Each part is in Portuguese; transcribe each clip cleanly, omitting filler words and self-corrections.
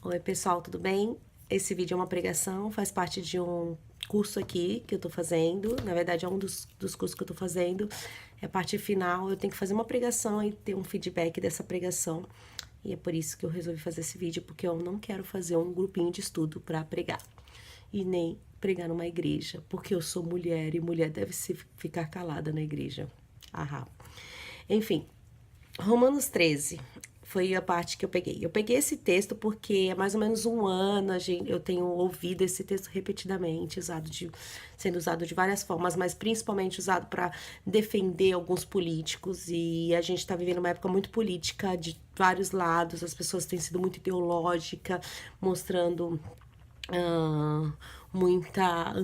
Oi, pessoal, tudo bem? Esse vídeo é uma pregação, faz parte de um curso aqui que eu tô fazendo. Na verdade, é um dos cursos que eu tô fazendo. É a parte final, eu tenho que fazer uma pregação e ter um feedback dessa pregação. E é por isso que eu resolvi fazer esse vídeo, porque eu não quero fazer um grupinho de estudo para pregar. E nem pregar numa igreja, porque eu sou mulher e mulher deve ficar calada na igreja. Ahá. Enfim, Romanos 13 foi a parte que eu peguei. Eu peguei esse texto porque há mais ou menos um ano eu tenho ouvido esse texto repetidamente, sendo usado de várias formas, mas principalmente usado para defender alguns políticos. E a gente está vivendo uma época muito política de vários lados, as pessoas têm sido muito ideológicas, mostrando muita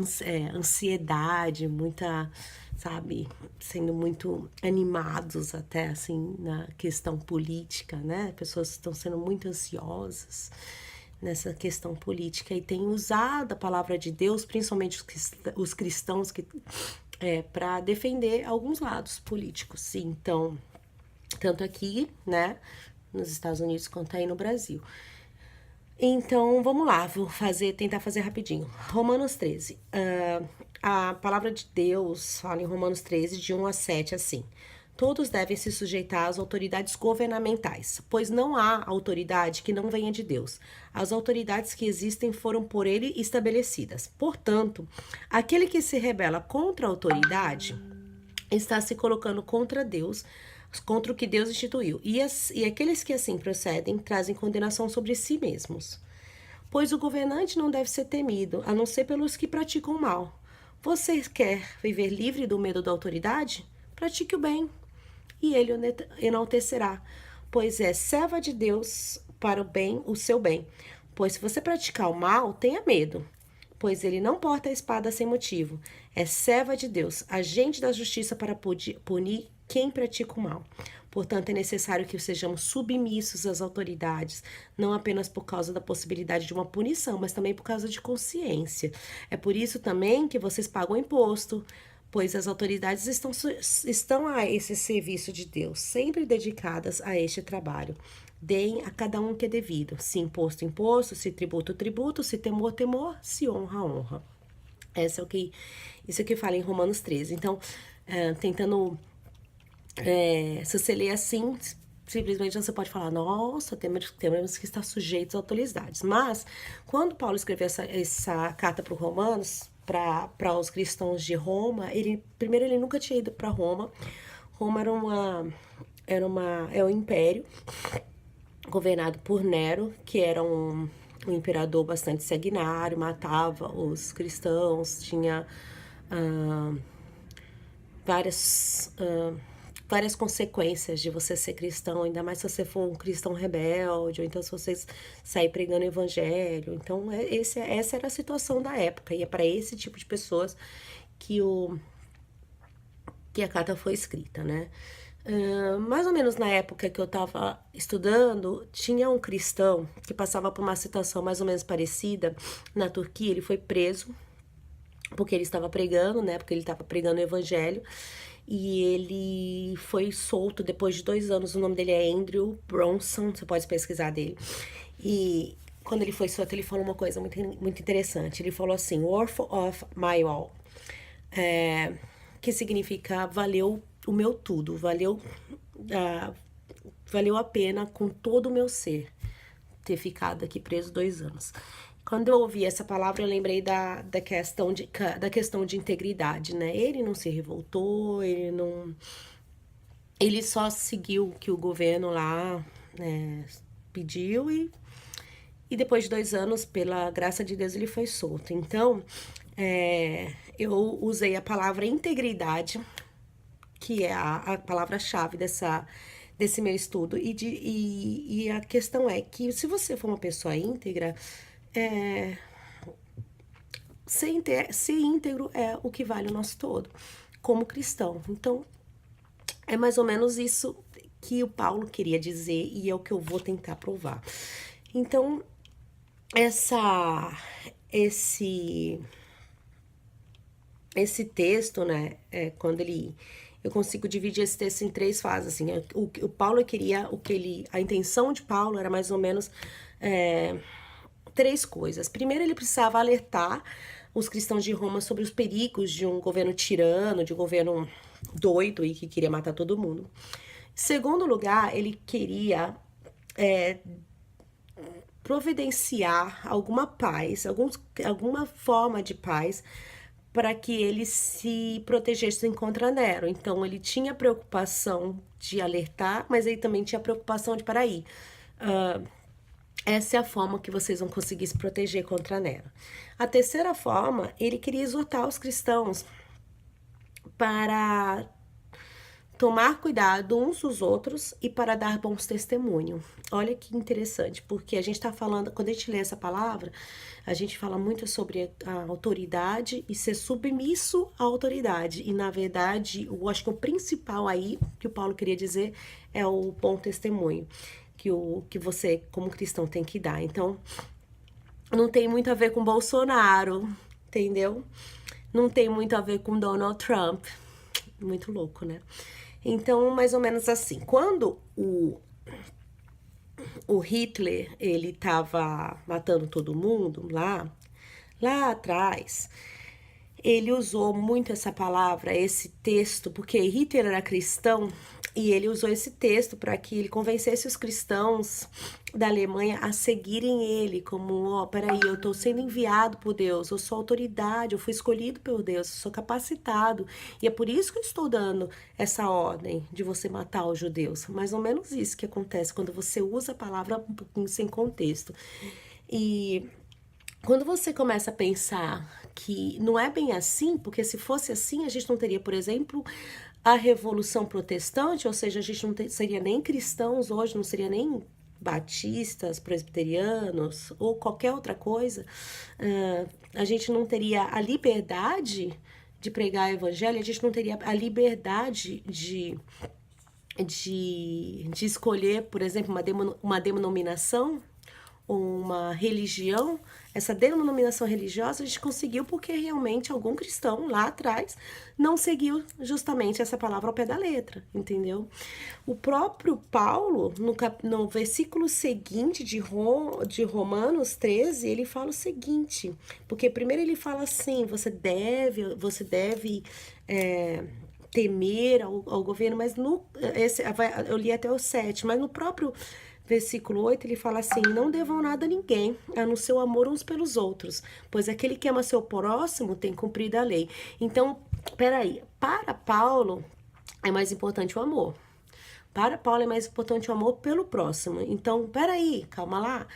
ansiedade, muita, sabe, sendo muito animados até assim na questão política, né? Pessoas estão sendo muito ansiosas nessa questão política e têm usado a palavra de Deus, principalmente os cristãos, para defender alguns lados políticos. Então, tanto aqui, né, nos Estados Unidos quanto aí no Brasil. Então, vamos lá, tentar fazer rapidinho. Romanos 13. A palavra de Deus fala em Romanos 13, de 1 a 7, assim. Todos devem se sujeitar às autoridades governamentais, pois não há autoridade que não venha de Deus. As autoridades que existem foram por ele estabelecidas. Portanto, aquele que se rebela contra a autoridade está se colocando contra Deus, contra o que Deus instituiu. E aqueles que assim procedem trazem condenação sobre si mesmos. Pois o governante não deve ser temido, a não ser pelos que praticam o mal. Você quer viver livre do medo da autoridade? Pratique o bem, e ele o enaltecerá, pois é serva de Deus para o bem, o seu bem. Pois se você praticar o mal, tenha medo, pois ele não porta a espada sem motivo. É serva de Deus, agente da justiça para punir quem pratica o mal. Portanto, é necessário que sejamos submissos às autoridades, não apenas por causa da possibilidade de uma punição, mas também por causa de consciência. É por isso também que vocês pagam imposto, pois as autoridades estão a esse serviço de Deus, sempre dedicadas a este trabalho. Deem a cada um o que é devido, se imposto, imposto, se tributo, tributo, se temor, temor, se honra, honra. Isso é o que fala em Romanos 13. Então, se você ler assim, simplesmente você pode falar, nossa, temos que estar sujeitos a autoridades. Mas, quando Paulo escreveu essa carta para os Romanos, para os cristãos de Roma, primeiro ele nunca tinha ido para Roma. Roma é um império governado por Nero, que era um imperador bastante sanguinário, matava os cristãos, tinha várias consequências de você ser cristão, ainda mais se você for um cristão rebelde, ou então se você sair pregando o evangelho. Então, essa era a situação da época, e é para esse tipo de pessoas que a carta foi escrita, né? Mais ou menos na época que eu estava estudando, tinha um cristão que passava por uma situação mais ou menos parecida na Turquia. Ele foi preso porque ele estava pregando, né? Porque ele estava pregando o evangelho. E ele foi solto depois de 2 anos. O nome dele é Andrew Bronson, você pode pesquisar dele. E quando ele foi solto, ele falou uma coisa muito, muito interessante. Ele falou assim, worth of my all, que significa valeu o meu tudo, valeu a pena com todo o meu ser ter ficado aqui preso 2 anos. Quando eu ouvi essa palavra, eu lembrei da questão de integridade, né? Ele não se revoltou, ele só seguiu o que o governo lá, né, pediu e depois de 2 anos, pela graça de Deus, ele foi solto. Então, eu usei a palavra integridade, que é a palavra-chave desse meu estudo. E a questão é que se você for uma pessoa íntegra, ser íntegro é o que vale o nosso todo, como cristão. Então, é mais ou menos isso que o Paulo queria dizer e é o que eu vou tentar provar. Então, esse texto, né, quando eu consigo dividir esse texto em 3 fases, assim, o Paulo queria, a intenção de Paulo era mais ou menos 3 coisas. Primeiro, ele precisava alertar os cristãos de Roma sobre os perigos de um governo tirano, de um governo doido e que queria matar todo mundo. Segundo lugar, ele queria providenciar alguma paz, alguma forma de paz para que eles se protegessem contra Nero. Então, ele tinha preocupação de alertar, mas ele também tinha preocupação de, peraí, essa é a forma que vocês vão conseguir se proteger contra Nero. A terceira forma, ele queria exortar os cristãos para tomar cuidado uns dos outros e para dar bons testemunhos. Olha que interessante, porque a gente está falando, quando a gente lê essa palavra, a gente fala muito sobre a autoridade e ser submisso à autoridade. E, na verdade, eu acho que o principal aí, que o Paulo queria dizer, é o bom testemunho que você, como cristão, tem que dar. Então, não tem muito a ver com Bolsonaro, entendeu? Não tem muito a ver com Donald Trump. Muito louco, né? Então, mais ou menos assim, quando o Hitler, ele tava matando todo mundo lá atrás, ele usou muito essa palavra, esse texto, porque Hitler era cristão e ele usou esse texto para que ele convencesse os cristãos da Alemanha a seguirem ele, como, ó, peraí, eu tô sendo enviado por Deus, eu sou autoridade, eu fui escolhido por Deus, eu sou capacitado, e é por isso que eu estou dando essa ordem de você matar os judeus. Mais ou menos isso que acontece quando você usa a palavra um pouquinho sem contexto. E quando você começa a pensar que não é bem assim, porque se fosse assim, a gente não teria, por exemplo, a Revolução Protestante, ou seja, a gente não seria nem cristãos hoje, não seria nem batistas, presbiterianos ou qualquer outra coisa, a gente não teria a liberdade de pregar o evangelho, a gente não teria a liberdade de escolher, por exemplo, uma denominação, uma religião. Essa denominação religiosa a gente conseguiu porque realmente algum cristão lá atrás não seguiu justamente essa palavra ao pé da letra, entendeu? O próprio Paulo, no versículo seguinte de Romanos 13, ele fala o seguinte, porque primeiro ele fala assim, você deve temer ao governo, mas eu li até o 7, mas no próprio versículo 8, ele fala assim, não devam nada a ninguém, a não ser o amor uns pelos outros, pois aquele que ama seu próximo tem cumprido a lei. Então, peraí, para Paulo é mais importante o amor. Para Paulo é mais importante o amor pelo próximo. Então, peraí, calma lá.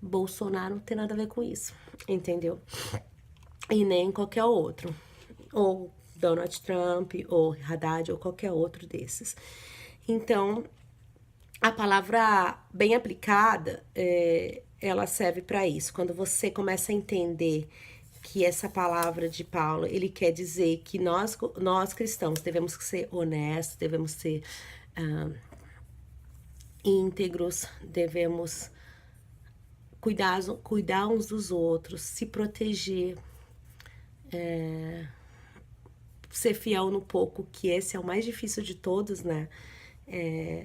Bolsonaro não tem nada a ver com isso, entendeu? E nem qualquer outro. Ou Donald Trump, ou Haddad, ou qualquer outro desses. Então, a palavra bem aplicada, ela serve para isso. Quando você começa a entender que essa palavra de Paulo, ele quer dizer que nós cristãos devemos ser honestos, devemos ser íntegros, devemos cuidar uns dos outros, se proteger, ser fiel no pouco, que esse é o mais difícil de todos, né?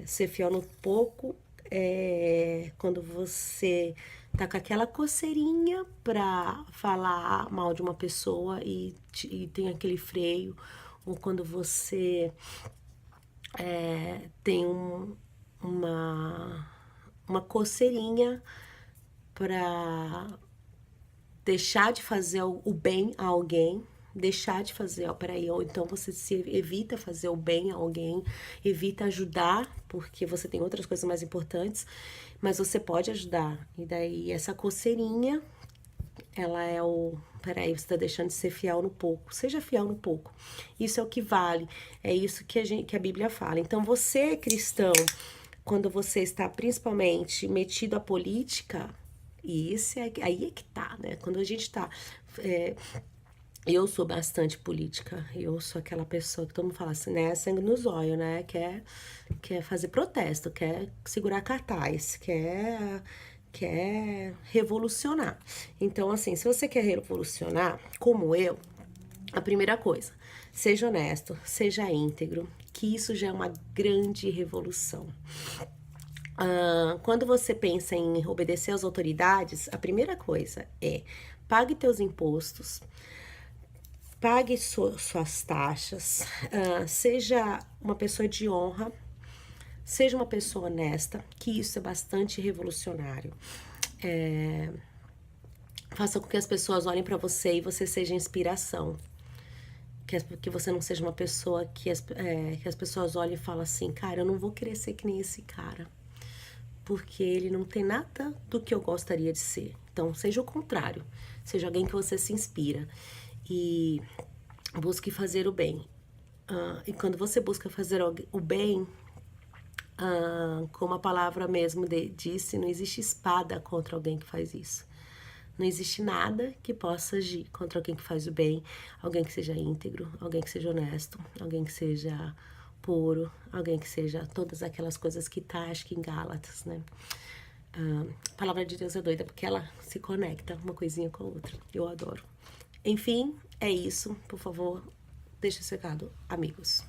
Ser fiel no pouco quando você tá com aquela coceirinha pra falar mal de uma pessoa e tem aquele freio, ou quando você tem uma coceirinha pra deixar de fazer o bem a alguém, deixar de fazer, ó, peraí, ou então você se evita fazer o bem a alguém, evita ajudar, porque você tem outras coisas mais importantes, mas você pode ajudar. E daí essa coceirinha, ela é peraí, você tá deixando de ser fiel no pouco. Seja fiel no pouco. Isso é o que vale. É isso que a Bíblia fala. Então, você, cristão, quando você está principalmente metido à política, e aí é que tá, né? Quando a gente tá... eu sou bastante política, eu sou aquela pessoa que todo mundo fala assim, né, sangue nos olhos, né, quer fazer protesto, quer segurar cartaz, quer revolucionar. Então, assim, se você quer revolucionar, como eu, a primeira coisa, seja honesto, seja íntegro, que isso já é uma grande revolução. Quando você pensa em obedecer às autoridades, a primeira coisa é pague teus impostos, pague suas taxas, seja uma pessoa de honra, seja uma pessoa honesta, que isso é bastante revolucionário. Faça com que as pessoas olhem para você e você seja inspiração. Que você não seja uma pessoa que as pessoas olhem e falam assim, cara, eu não vou querer ser que nem esse cara, porque ele não tem nada do que eu gostaria de ser. Então, seja o contrário. Seja alguém que você se inspira. E busque fazer o bem. E quando você busca fazer o bem, como a palavra mesmo disse, não existe espada contra alguém que faz isso. Não existe nada que possa agir contra alguém que faz o bem, alguém que seja íntegro, alguém que seja honesto, alguém que seja puro, alguém que seja todas aquelas coisas que tá, acho que em Gálatas, né? A palavra de Deus é doida porque ela se conecta uma coisinha com a outra. Eu adoro. Enfim, é isso. Por favor, deixa esse recado, amigos.